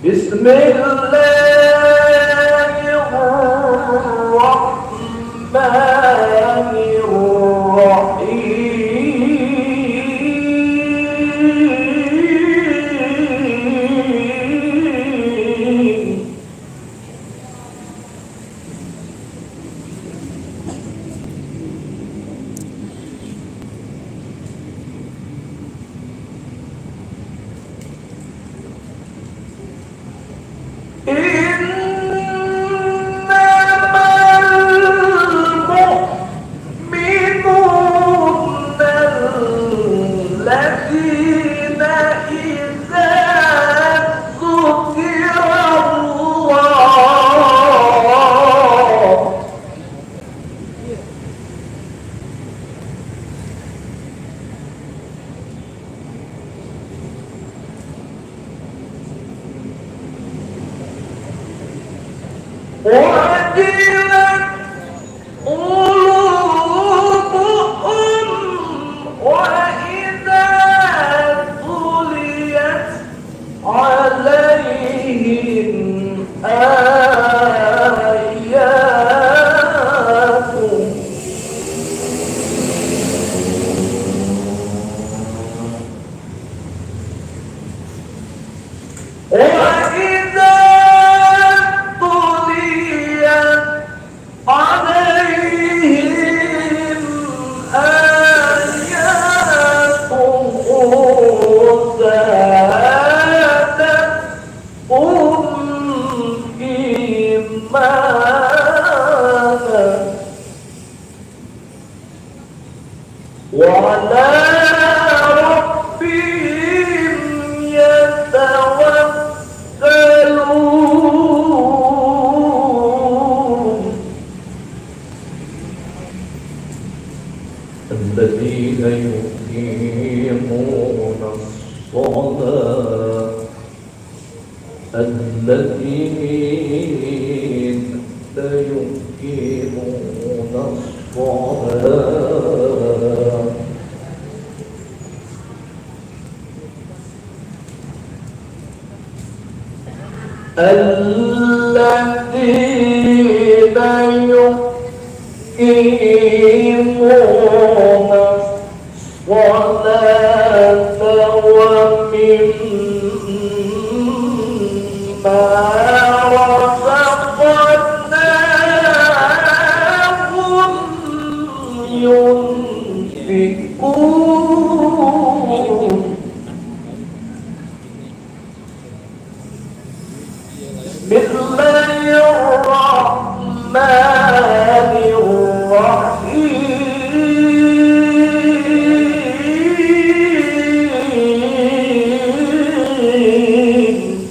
بسم الله الرحمن الرحيم الذين إذا ذكر الله وجلت قلوبهم وإذا تليت عليهم آياته وإذا تليت عليهم آياته زادتهم إيمانا وعلى ربهم يتوكلون الذين يقيمون الصلاة الذين يقيمون الصلاة الذين يقيمون الصلاة ومما رزقناهم ينفقون بسم الله الرحمن الرحيم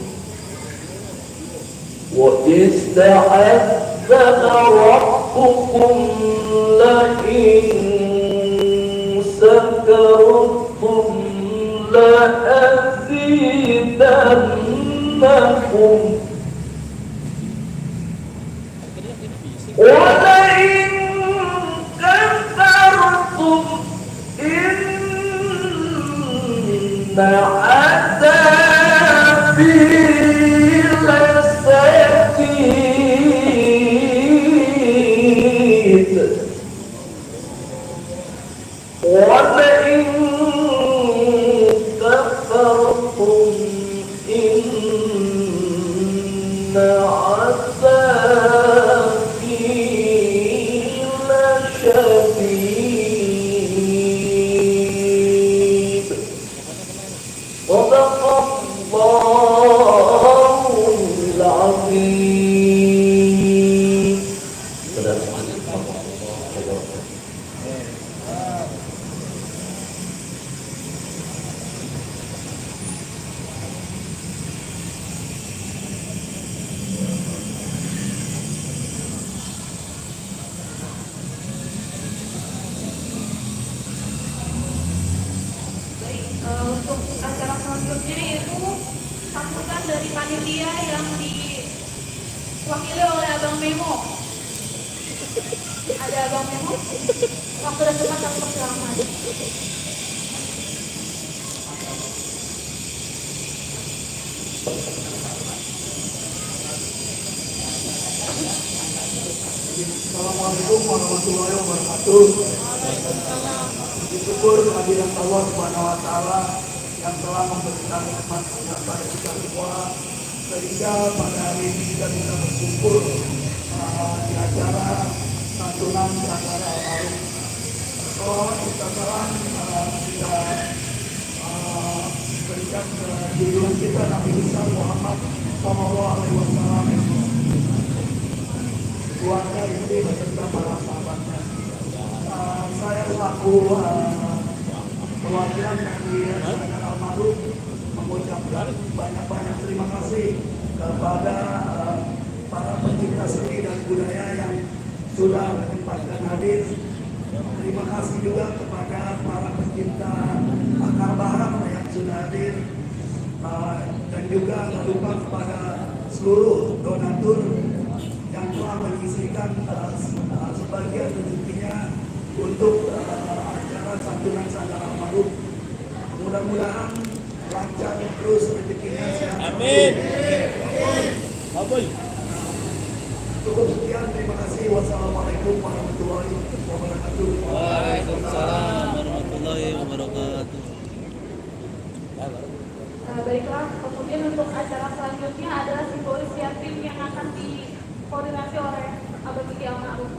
وإذ تأذن ربكم لئن شكرتم لأزيدنكم ولئن كفرتم إن عذابي لشديد ولئن كفرتم إن عذابي لشديد صدق الله العظيم. Untuk acara selanjutnya itu sambutan dari panitia yang diwakili oleh Abang Memo. Ada Abang Memo. Waktu dan tempat kami persilakan. Assalamualaikum warahmatullahi wabarakatuh. Syukur kehadiran Allah Subhanahu wa taala yang telah memberikan nikmat kepada kita semua sehingga pada hari ini kita bisa berkumpul di acara santunan acara almarhum. Salawat kita salam kita berikan ke junjungan kita Nabi besar Muhammad Sallallahu Alaihi Wasallam, keluarga istri beserta para sahabatnya. Saya selaku perwakilan dari Yayasan Almarhum mengucapkan banyak-banyak terima kasih kepada para pencipta seni dan budaya yang sudah menyempatkan hadir. Terima kasih juga kepada para pencipta akar barang yang sudah hadir, dan juga jangan lupa kepada seluruh donatur yang telah menyisihkan sebagian rezekinya untuk acara santunan sadar almarhum. Mudah-mudahan lancar terus rezekinya. Amin. Cukup sekian, terima kasih. Wassalamualaikum warahmatullahi wabarakatuh. Waalaikumsalam warahmatullahi wabarakatuh. Baiklah, kemudian untuk acara selanjutnya adalah simbolis yatim yang akan dikoordinasi oleh Abah Kiki Almarhum.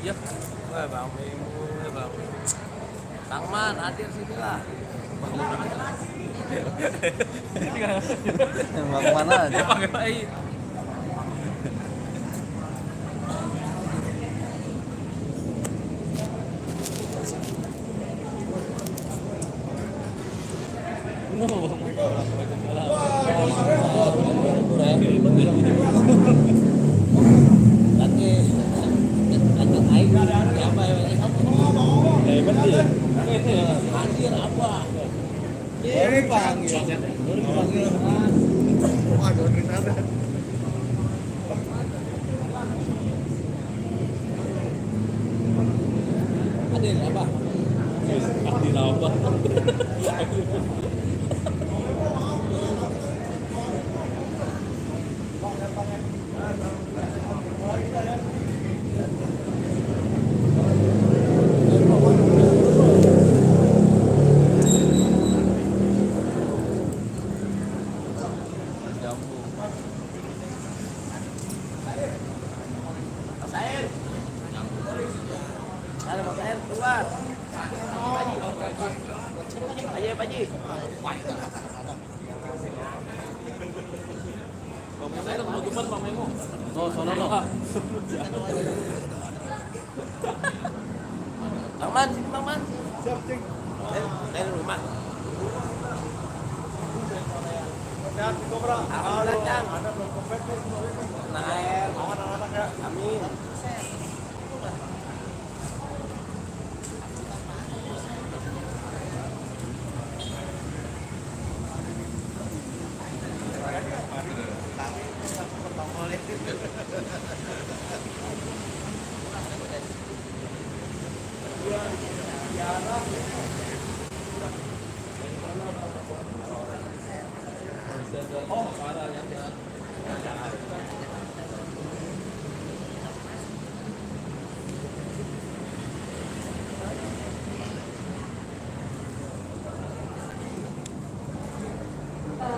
Ya, Bang Mimu, Bang Tangman hadir sini lah. Bang mana aja? Taman, taman. Siap, Cing. Dari rumah. Amin.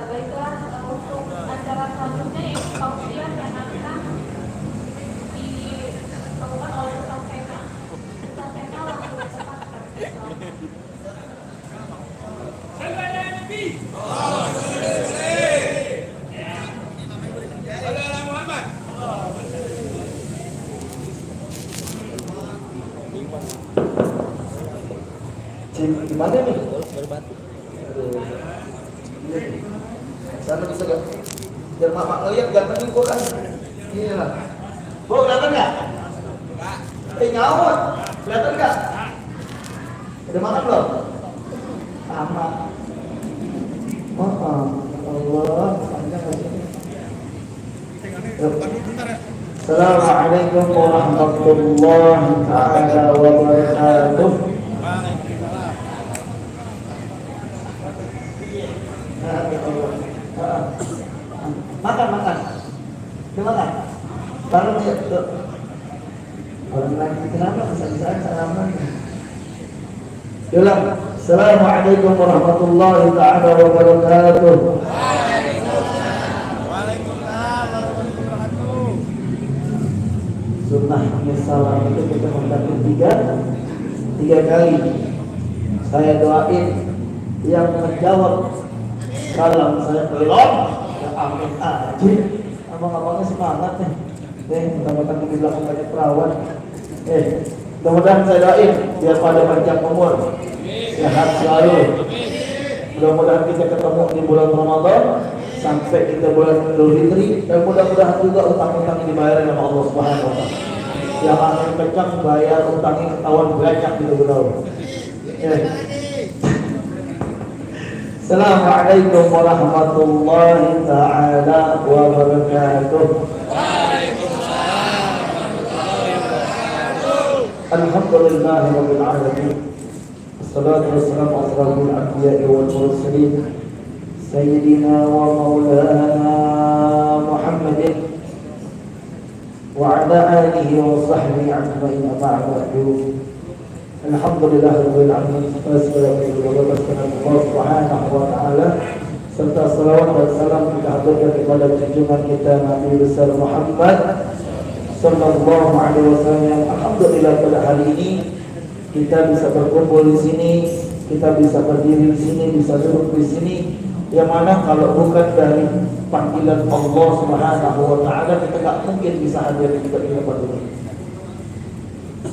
Baiklah, untuk acara selanjutnya yaitu tausiah yang akan dilakukan oleh Ustaz Fena. Ustaz Fena langsung cepat. Gimana nih? Sana bisa gak? Biar mama ngeliat gantengin gua kan. Iya. Gua kelihatan gak? Nyawat. Kelihatan gak? Udah makan belum? Sama. Allah. Assalamualaikum warahmatullahi taala wabarakatuh. Makan. Udah makan? Baru dia tuh. Orang lagi kenapa bisa-bisaan salaman? Ulang. Assalamualaikum warahmatullahi taala wabarakatuh. Waalaikumsalam warahmatullahi wabarakatuh. Sunnahnya salam itu kita mengucapkan tiga kali. Saya doain yang menjawab salam saya belum. Amin aja. Abang-abangnya semangat nih. Mentang-mentang di belakang banyak perawan. Mudah-mudahan saya doain biar pada panjang umur, sehat selalu. Mudah-mudahan kita ketemu di bulan Ramadan sampai kita bulan Idul Fitri, dan mudah-mudahan juga utang-utang dibayar oleh Allah Subhanahu wa taala. Yang akan kencang bayar utangnya ketahuan banyak gitu bro. Assalamualaikum warahmatullahi taala wabarakatuh. Alhamdulillahirabbil alamin. Wassalatu wassalamu ala asyrafil anbiya'i wal mursalin sayyidina wa maulana Muhammadin wa ala alihi wa sahbihi ajma'in amma ba'du. Alhamdulillahirabbil alamin. Wassalatu wassalamu Allah Subhanahu wa taala serta salawat dan salam kita haturkan kepada junjungan kita Nabi besar Muhammad sallallahu alaihi wasallam. Alhamdulillah pada hari ini kita bisa berkumpul di sini, kita bisa berdiri di sini, bisa duduk di sini. Yang mana kalau bukan dari panggilan Allah Subhanahu wa taala kita tak mungkin bisa hadir di tempat ini.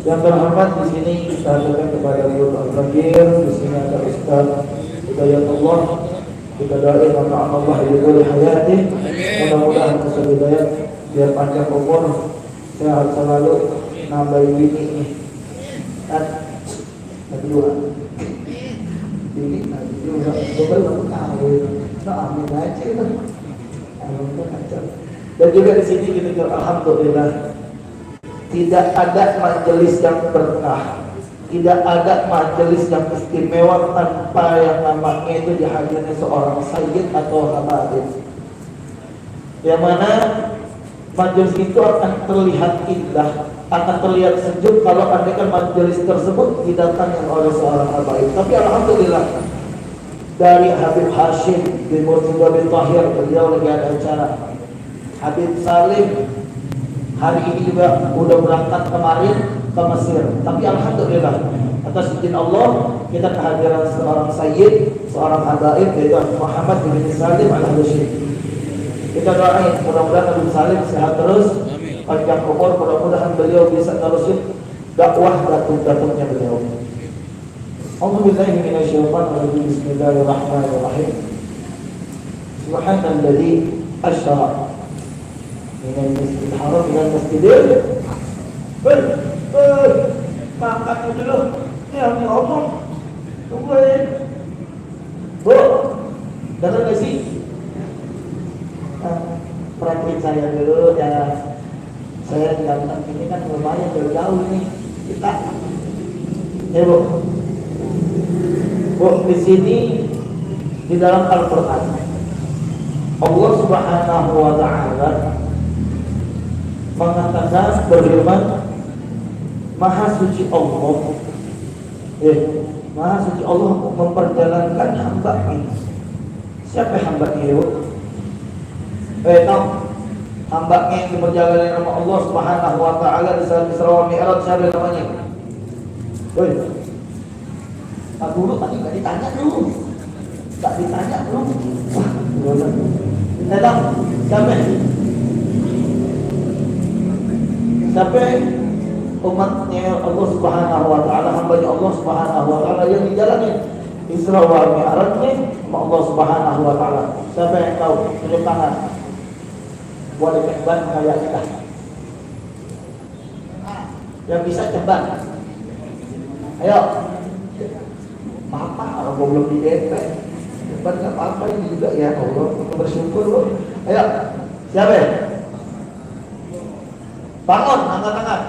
Yang terhormat di sini kita hadirkan kepada Guru Al-Fakir, di sini ada Ustaz Hidayatullah. Kita doain maka Allah yudhil hayati. Mudah-mudahan bisa hidayat biar panjang umur, sehat selalu, nambah bini Nabi dua bini Nabi dua beberapa kawin. Amin aja itu. Dan juga di sini kita alhamdulillah tidak ada majelis yang berkah, tidak ada majelis yang istimewa tanpa yang namanya itu dihadiri seorang sayyid atau habaib. Yang mana majelis itu akan terlihat indah, akan terlihat sejuk kalau andaikan majelis tersebut didatangi oleh seorang habaib. Tapi alhamdulillah dari Habib Hashim bin Murtada bin Tahir, beliau lagi ada acara. Habib Salim hari ini juga udah berangkat kemarin ke Mesir. Tapi alhamdulillah atas izin Allah kita kehadiran seorang sayyid, seorang habaib yaitu Muhammad bin Salim Al-Habsyi. Kita doain mudah-mudahan Habib Salim sehat terus, panjang umur, mudah-mudahan beliau bisa terusin dakwah datuk-datuknya beliau. Alhamdulillah minasyaitonir rajim. Bismillahirrahmanirrahim. Subhanalladzi asyara minal masjidil haram minal masjidil makan dulu. Ya Allah. Tungguin. Bu, dengar gak sih? Perhatiin saya dulu ya. Saya datang ini kan lumayan jauh nih kita. Ya bu. Bu, di sini di dalam Al-Quran Allah Subhanahu wa Ta'ala mengatakan berfirman, Maha suci Allah, Maha suci Allah memperjalankan hamba-Nya. Siapa hamba-Nya itu? Tahu? Hamba-Nya yang diperjalankan oleh Allah Subhanahu wa Ta'ala di saat Isra wa Mi'raj, siapa namanya? Pak Guru tadi nggak ditanya dulu. Tak ditanya belum. Tahu? Sampai umatnya Allah Subhanahu wa Ta'ala, hamba-Nya Allah Subhanahu wa Ta'ala yang dijalani Isra wa Mi'rajnya Allah Subhanahu wa Ta'ala. Siapa yang tahu? Tunjuk tangan. Boleh ceban kayak kita. Yang bisa ceban. Ayo. Apa? Kalau belum di DP. Ceban nggak apa-apa ini juga ya Allah. Bersyukur loh. Ayo. Siapa? Bangun, angkat tangan.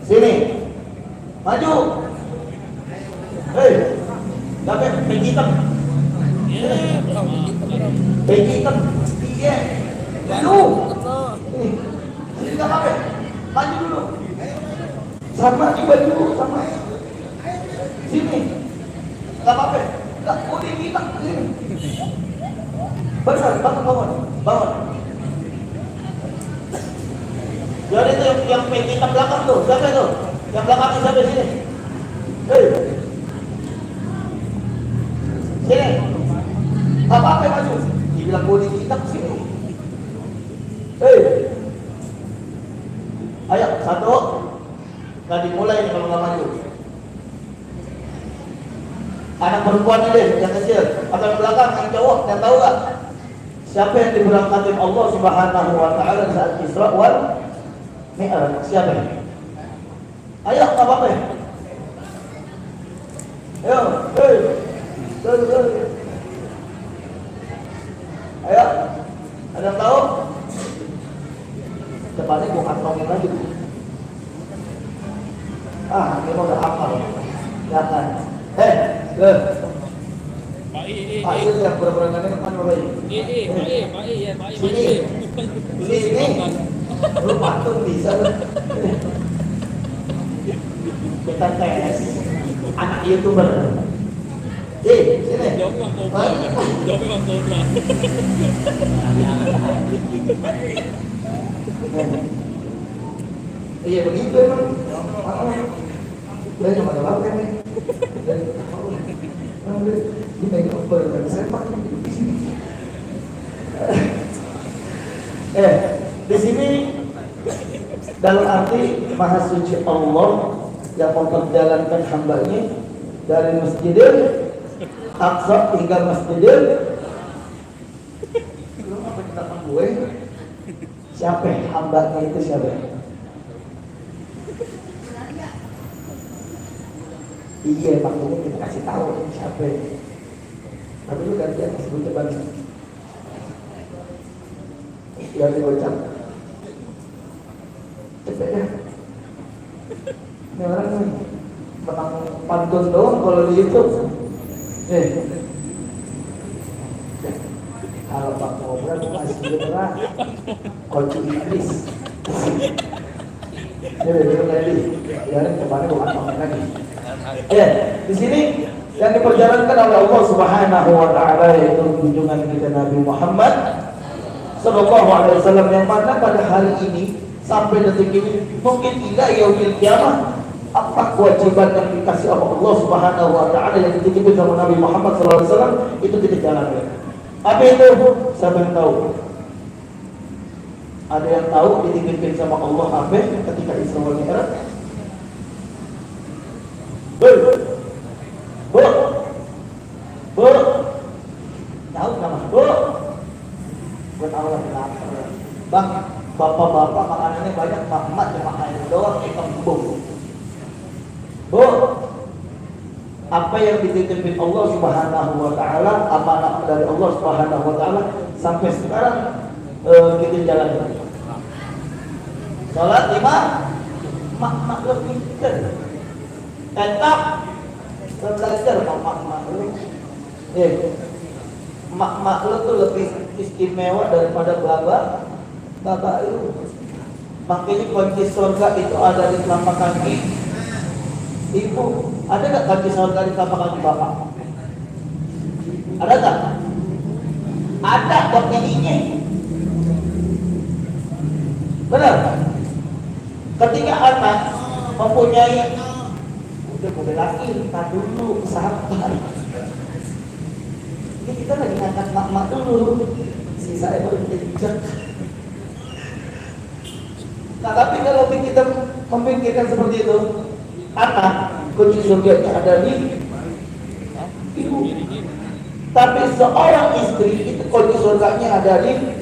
Sini. Maju. Hei. Siapa? Pegi hitam. Pegi hitam. Iya. Lalu. Sini nggak apa-apa. Maju dulu. Sama juga dulu sama. Sini. Nggak apa-apa. Nggak boleh hitam. Sini. Benar, bangun. Bangun. Jadi itu yang kita belakang tuh, siapa itu? Yang belakang sampai sini. Hei. Sini. Apa maju? Dibilang boleh kita ke sini. Hei. Ayo, satu. Nggak dimulai nih kalau nggak maju. Anak perempuan ini yang kecil, atau yang belakang, yang cowok, yang tahu nggak? Siapa yang diberangkatkan Allah Subhanahu wa Ta'ala saat Isra wal Mi'raj? Siapa ini? Ayo, nggak apa-apa. Ayo, hei. Ayo, ada yang tahu? Depannya gua kantongin lagi. Ini udah hafal. Jangan. Pak I yang berperangan kan Pak I. Sini. Lu patung bisa lu. Kita tes anak YouTuber. Sini. Iya begitu emang. Đây mà báo cái này. Ini megang berbagai sepak. Di sini dalam arti Maha Suci Allah yang memperjalankan hamba-Nya dari Masjidil Aqsa hingga Masjidil. Belum apa kita gue? Siapa hamba-Nya itu siapa? Iya, makanya kita kasih tahu siapa. Tapi lu gantian sebut coba. Ya dibocah. Cepet ya. Ini orang nih menang pantun doang kalau di YouTube. Kalau Pak Ngobrol masih beneran kunci Inggris. Ini bener lagi. Ya kemarin bukan pakai lagi. Di sini yang diperjalankan oleh Allah Subhanahu wa Ta'ala yaitu junjungan kita Nabi Muhammad Sallallahu Alaihi Wasallam, yang mana pada hari ini sampai detik ini mungkin tidak yaumil kiamah apa kewajiban yang dikasih oleh Allah Subhanahu wa Ta'ala yang dititipin sama Nabi Muhammad Sallallahu Alaihi Wasallam itu kita jalankan. Apa itu? Siapa yang tahu? Ada yang tahu dititipin sama Allah apa ketika Isra wal Mi'raj? Bu, tahu nama? Bu, Allah lapar. Bang, bapak-bapak makanannya banyak, mak-mak cuma air doang, ikan kembung. Bu, apa yang dititipin Allah Subhanahu wa taala, amanah dari Allah Subhanahu wa taala sampai sekarang kita jalan. Salat 5, mak-mak lebih pintar. Tetap belajar mak-mak lu. Mak-mak lu tuh lebih istimewa daripada bapak lu. Makanya kunci surga itu ada di telapak kaki ibu. Ada nggak kunci surga di telapak kaki bapak? Ada nggak? Ada buat nyanyinya. Benar? Ketika anak mempunyai udah boleh lagi, tak dulu, sabar. Ini kita lagi ngangkat mak-mak dulu, sisa baru dijak. Nah, tapi kalau kita memikirkan seperti itu, anak kunci surganya ada di ibu. Tapi seorang istri itu kunci surganya ada di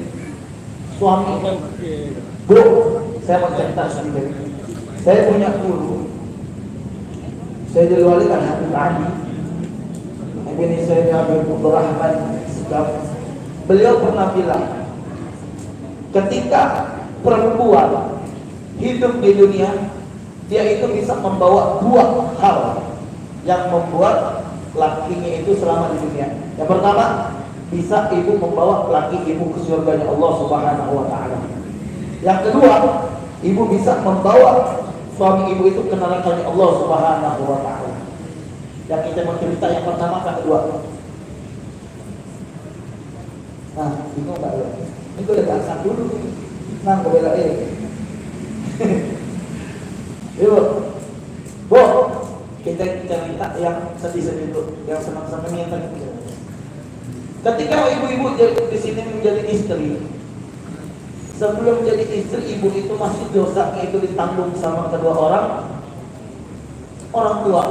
suami. Bu, saya mau cerita sedikit. Saya punya guru. Saya diwalikan Habib Ali. Ini saya Habib Rahman Segaf. Beliau pernah bilang, ketika perempuan hidup di dunia, dia itu bisa membawa dua hal yang membuat lakinya itu selama di dunia. Yang pertama, bisa ibu membawa laki ibu ke surganya Allah Subhanahu wa taala. Yang kedua, ibu bisa membawa suami ibu itu ke nerakanya Allah Subhanahu wa taala. Yang kita mau cerita yang pertama kan kedua. Nah, bingung enggak ya? Ini gue udah angkat dulu. Nah, gue belain. Yuk. Bu, kita cerita yang sedih-sedih dulu, yang senang-senangnya tadi. Ketika ibu-ibu di sini menjadi istri, sebelum jadi istri, ibu itu masih dosanya itu ditanggung sama kedua orang tua.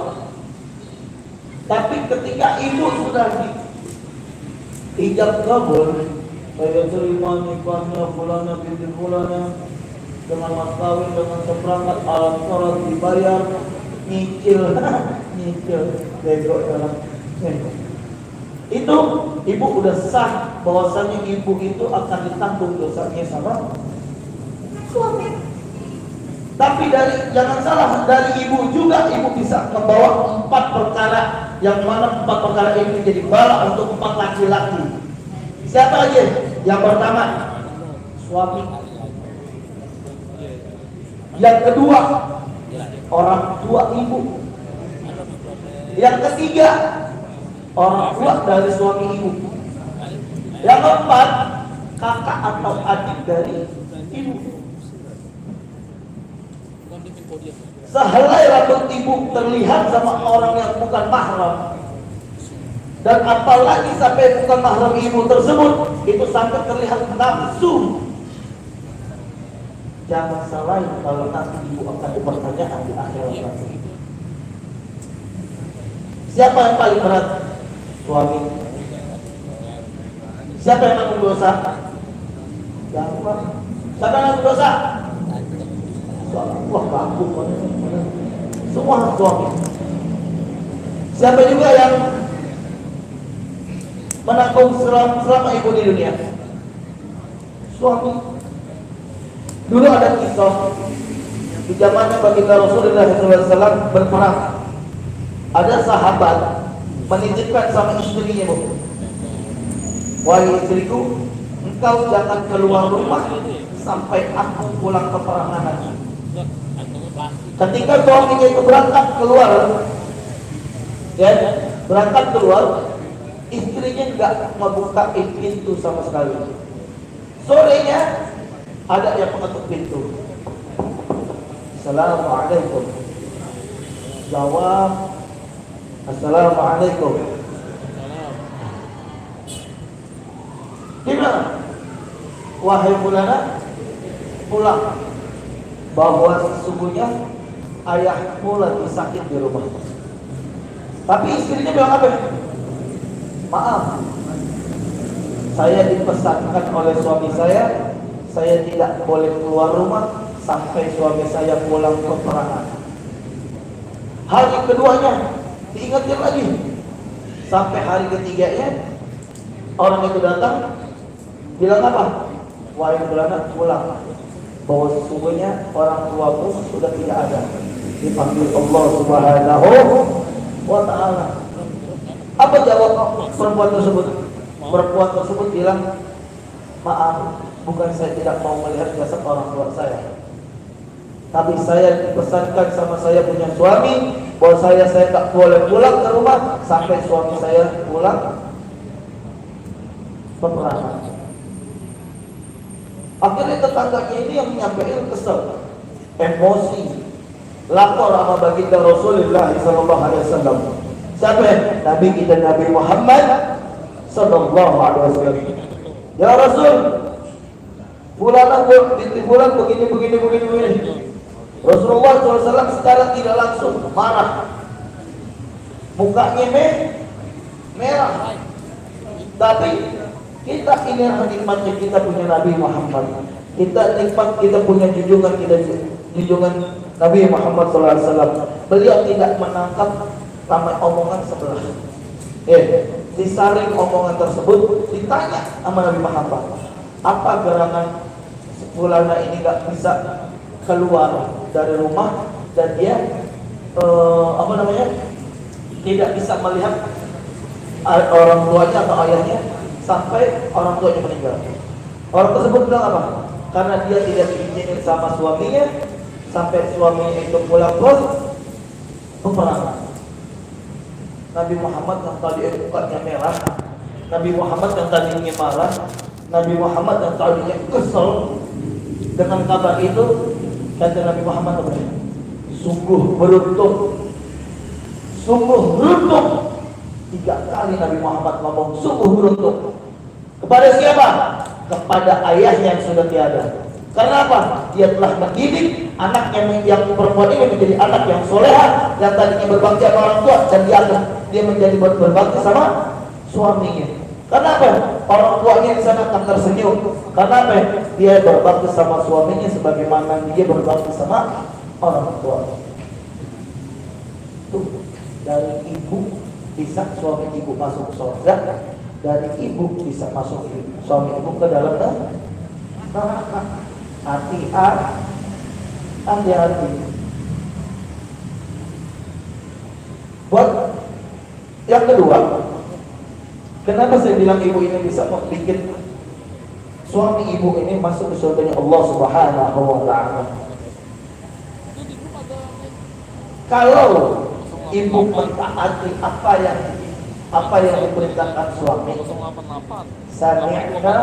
Tapi ketika ibu sudah ijab kabul, saya terima nikahnya fulana binti fulana dengan mas kawin, dengan seperangkat alat sholat dibayar, nyicil, bego dalam. Itu ibu udah sah bahwasanya ibu itu akan ditanggung dosanya sama suami. Tapi jangan salah, dari ibu juga ibu bisa membawa 4 perkara, yang mana 4 perkara ini menjadi bala untuk 4 laki-laki. Siapa aja? Yang pertama, suami. Yang kedua, orang tua ibu. Yang ketiga, orang tua dari suami ibu. Yang keempat, kakak atau adik dari ibu. Sehelai rambut ibu terlihat sama orang yang bukan mahram, dan apalagi sampai bukan mahram ibu tersebut, itu sampai terlihat nafsu. Jangan salah kalau nanti ibu akan dipertanyakan di akhirat nanti. Siapa yang paling berat? Suami. Siapa yang menanggung dosa? Jangan. Siapa yang menanggung dosa? Wah, kaku. Semua suami. Siapa juga yang menanggung selama ibu di dunia? Suami. Dulu ada kisah di zamannya baginda Rasulullah SAW berperang. Ada sahabat menitipkan sama istrinya, Bu, wahai istriku, engkau jangan keluar rumah sampai aku pulang ke perangan nanti. Ketika suaminya itu berangkat keluar, istrinya nggak membuka pintu sama sekali. Sorenya ada yang mengetuk pintu. Assalamualaikum. Jawab, Assalamualaikum. Gimana? Wahai fulana, pulang. Bahwa sesungguhnya ayahmu lagi sakit di rumah. Tapi istrinya bilang apa? Maaf, Saya dipesankan oleh suami saya tidak boleh keluar rumah sampai suami saya pulang peperangan. Hari keduanya diingatkan lagi. Sampai hari ketiganya orang itu datang bilang apa? Wahai beranak, pulang. Bahwa sesungguhnya orang tuamu sudah tidak ada. Dipanggil Allah Subhanahu wa ta'ala. Apa jawab perempuan tersebut? Perempuan tersebut bilang, maaf, bukan saya tidak mau melihat jasad orang tua saya, tapi saya dipesankan sama saya punya suami bahwa saya tak boleh pulang ke rumah sampai suami saya pulang peperangan. Akhirnya tetangganya ini yang nyampein kesel, emosi, lapor sama baginda Rasulullah sallallahu alaihi wasallam. Siapa? Nabi kita Nabi Muhammad sallallahu alaihi wasallam. Ya Rasul, bulan begini. Rasulullah SAW secara tidak langsung marah, mukanya merah. Tapi kita ini nikmatnya kita punya Nabi Muhammad. Kita nikmat kita punya junjungan Nabi Muhammad SAW. Beliau tidak menangkap ramai omongan sebelah. Disaring omongan tersebut, ditanya sama Nabi Muhammad, apa gerangan sepulana ini gak bisa keluar dari rumah dan dia tidak bisa melihat orang tuanya atau ayahnya sampai orang tuanya meninggal. Orang tersebut bilang apa? Karena dia tidak diizinin sama suaminya sampai suaminya itu pulang ke peperangan. Nabi Muhammad yang tadi mukanya merah, Nabi Muhammad yang tadinya marah, Nabi Muhammad yang tadinya kesel dengan kabar itu, kata Nabi Muhammad apa? Sungguh beruntung. 3 kali Nabi Muhammad ngomong sungguh beruntung. Kepada siapa? Kepada ayah yang sudah tiada. Karena apa? Dia telah mendidik anaknya yang perempuan ini menjadi anak yang soleha, yang tadinya berbakti sama orang tua, dan dia menjadi berbakti sama suaminya. Karena apa? Orang tuanya di sana akan tersenyum. Karena apa? Dia berbakti sama suaminya sebagaimana dia berbakti sama orang tua. Tuh, dari ibu bisa suami ibu masuk surga, dari ibu bisa masuk suami ibu ke dalam neraka. Hati-hati. Buat yang kedua, kenapa saya bilang ibu ini bisa membuat suami ibu ini masuk ke surganya Allah Subhanahu wa ta'ala? Kalau ibu mentaati apa yang diperintahkan suami, sami'na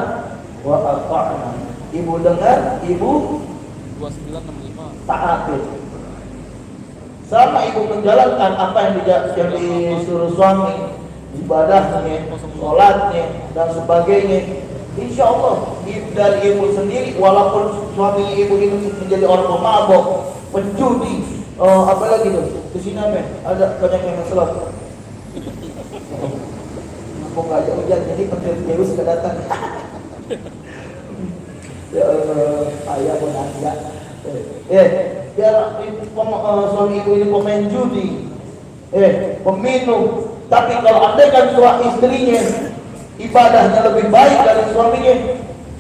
wa ata'na. Ibu dengar, ibu 2965 taati. Sama ibu menjalankan apa yang disuruh suami, ibadahnya, sholatnya, dan sebagainya. Insya Allah dari ibu sendiri, walaupun suami ibu itu menjadi orang pemabok, penjudi, apalagi tuh di sini ada banyak yang sholat. Mau nggak hujan, jadi virus kedatang. Ya ayah pun ada. Biar suami ibu ini pemain judi, peminum. Tapi kalau andai kan suami istrinya ibadahnya lebih baik dari suaminya,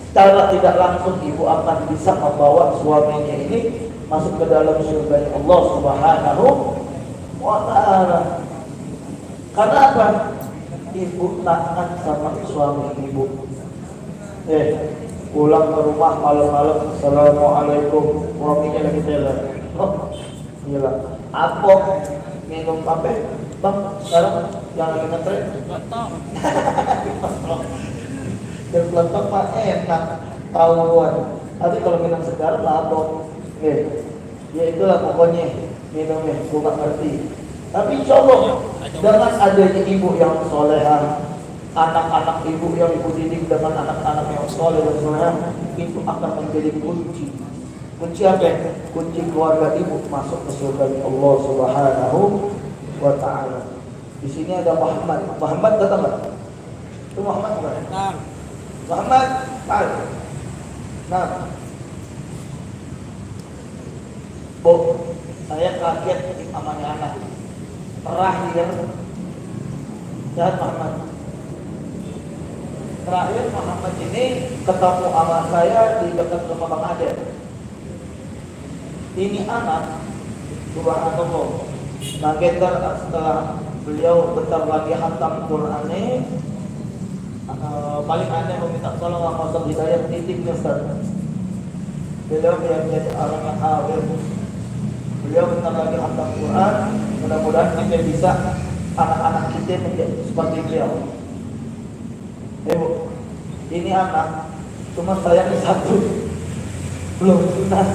secara tidak langsung ibu akan bisa membawa suaminya ini masuk ke dalam surga Allah Subhanahu wa ta'ala. Karena apa? Ibu taat sama suami ibu. Pulang ke rumah malam-malam, assalamualaikum, suaminya lagi teler. Gila. Apa? Minum apa? Bang, sekarang yang lagi ngetren. Dan pelantok mah enak, tahuan. Tapi kalau minum segar labok. Ya itulah pokoknya minumnya, gue gak ngerti. Tapi insya Allah dengan adanya ibu yang soleha, anak-anak ibu yang ibu didik dengan anak-anak yang soleh dan soleha, itu akan menjadi kunci. Kunci apa? Kunci keluarga ibu masuk ke surga Allah Subhanahu wa ta'ala. Di sini ada Muhammad. Muhammad datang nggak? Itu Muhammad bukan? Muhammad, tahu. Nah, Bu, saya kaget amanya anak. Terakhir, dan Muhammad. Terakhir Muhammad ini ketemu sama saya di dekat rumah Bang Ade. Ini anak dua anak Nageter setelah beliau bentar lagi hantam Quran ini, paling aneh meminta tolong sama Ustaz Hidayat titiknya Ustaz. Beliau yang jadi orang yang hafir. Beliau bentar lagi hantam Quran. Mudah-mudahan kita bisa anak-anak kita menjadi seperti beliau. Bu, ini anak cuma saya ini satu belum sunat.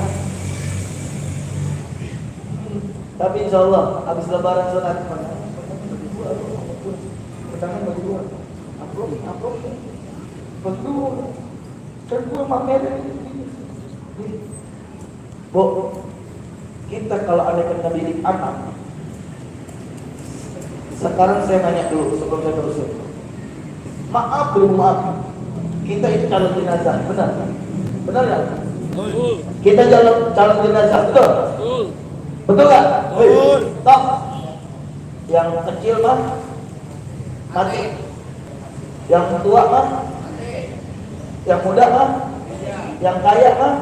Tapi insya Allah habis lebaran sunat. Jangan berdua. Amplop. Berdua. Berdua mamer. Bu, kita kalau ada kena didik anak. Sekarang saya nanya dulu sebelum saya terusin. Maaf belum maaf. Kita itu calon jenazah, benar? Benar ya? Betul. Kita calon jenazah, betul? Betul. Betul nggak? Betul. Toh, yang kecil mah mati, yang tua mah, yang muda mah, yang kaya mah,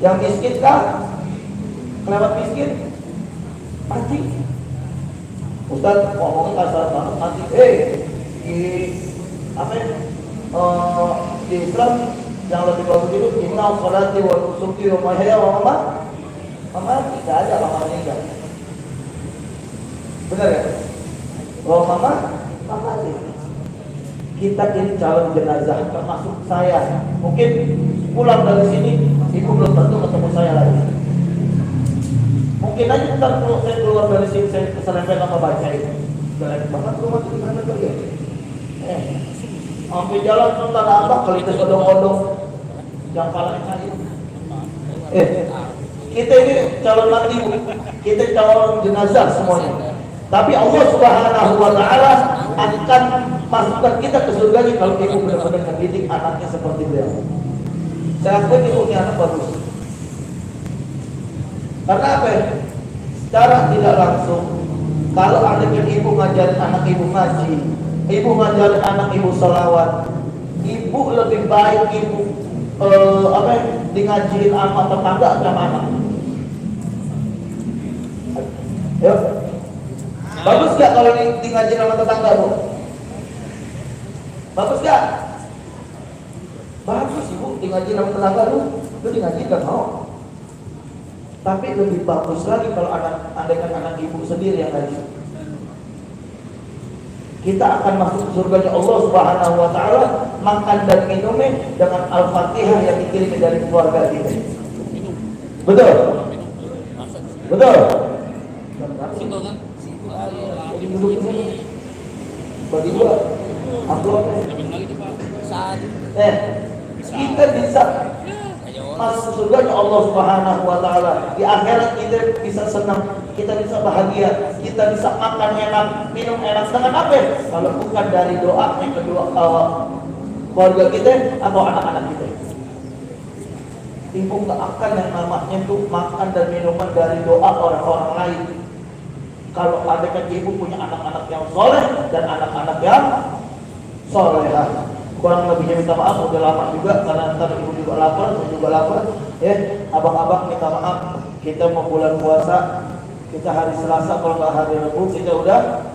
yang miskin kah? Kelewat miskin, mati. Ustaz ngomongin kasar banget, mati. Di apa ya? Di Islam yang lebih bagus itu inna sholati wa nusuki wa mahyaya wa mama tidak ada mama meninggal. Benar ya? Mama kita ini calon jenazah termasuk saya. Mungkin pulang dari sini ibu belum tentu ketemu saya lagi. Mungkin aja ntar kalau saya keluar dari sini saya keserempet sama baca itu. Jelek banget rumah itu gimana tuh ya? Sampai jalan tuh tanah abang kali itu odong-odong yang paling cair. Kita ini calon mati, kita calon jenazah semuanya. Tapi Allah Subhanahu wa Ta'ala akan masukkan kita ke surga kalau ibu benar-benar mendidik anaknya seperti beliau. Saya akui ibu ini anak bagus. Karena apa ya? Secara tidak langsung, kalau anak ibu ngajarin anak ibu ngaji, ibu ngajarin anak ibu sholawat, ibu lebih baik ibu di ngajiin sama tetangga sama anak. Ya. Bagus gak kalau di ngajiin sama tetangga, Bu? Bagus gak? Bagus ibu di ngajiin sama tetangga lu di ngajiin gak mau. Tapi lebih bagus lagi kalau andaikan anak ibu sendiri yang ngaji. Kita akan masuk ke surganya Allah Subhanahu wa Ta'ala makan dan minumnya dengan Al-Fatihah yang dikirim dari keluarga kita. Betul? Betul? Situ kan? Bagi dua amplop. Saat Kita bisa masuk surganya Allah Subhanahu wa Ta'ala. Di akhirat kita bisa senang, kita bisa bahagia, kita bisa makan enak, minum enak dengan apa? Kalau bukan dari doa yang kedua keluarga kita atau anak-anak kita. Ibu nggak akan yang namanya tuh makan dan minuman dari doa orang-orang lain. Kalau ada kan ibu punya anak-anak yang soleh dan anak-anak yang solehah. Kurang lebihnya minta maaf, udah lama juga karena ntar ibu juga lapar, saya juga lapar. Abang-abang minta maaf. Kita mau bulan puasa, kita hari Selasa kalau nggak hari Rabu kita udah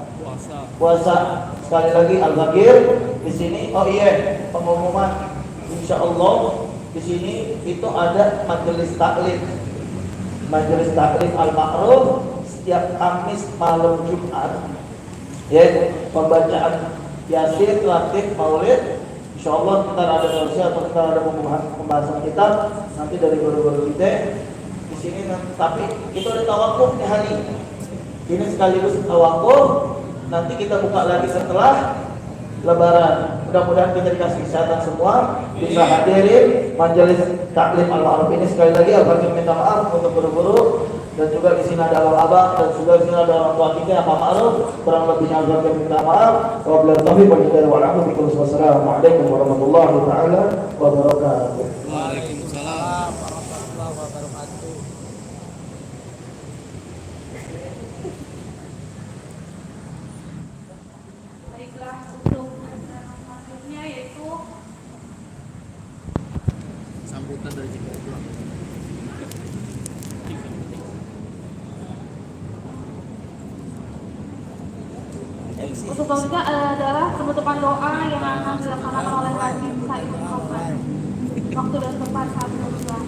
puasa. Sekali lagi Al-Ghafir di sini. Oh iya, pengumuman. Insya Allah di sini itu ada majelis taklim. Majelis taklim Al-Ma'ruf setiap Kamis malam Jumat. Pembacaan Yasin, Latif, Maulid. Insyaallah kita ada versi atau kita ada pembahasan kitab nanti dari guru-guru kita di sini. Tapi itu ada tawakuf di hari ini sekaligus tawakuf. Nanti kita buka lagi setelah Lebaran. Mudah-mudahan kita dikasih kesehatan semua, bisa hadirin majelis taklim al-ma'ruf ini. Sekali lagi Al-Fatihah minta maaf untuk guru-guru, dan juga di sini ada abang dan juga di sini ada orang tua kita yang ma'ruf. Kurang lebihnya Al-Fatihah minta maaf. Wabillahi taufiq wal hidayah wal 'afwu minkum. Wassalamualaikum warahmatullahi taala wabarakatuh. Waalaikumsalam warahmatullahi wabarakatuh. Baiklah, untuk acara selanjutnya yaitu Sambutan dari Ciko. untuk selanjutnya adalah penutupan doa yang akan dilaksanakan oleh Haji Said Muhammad. Waktu dan tempat saat berubah.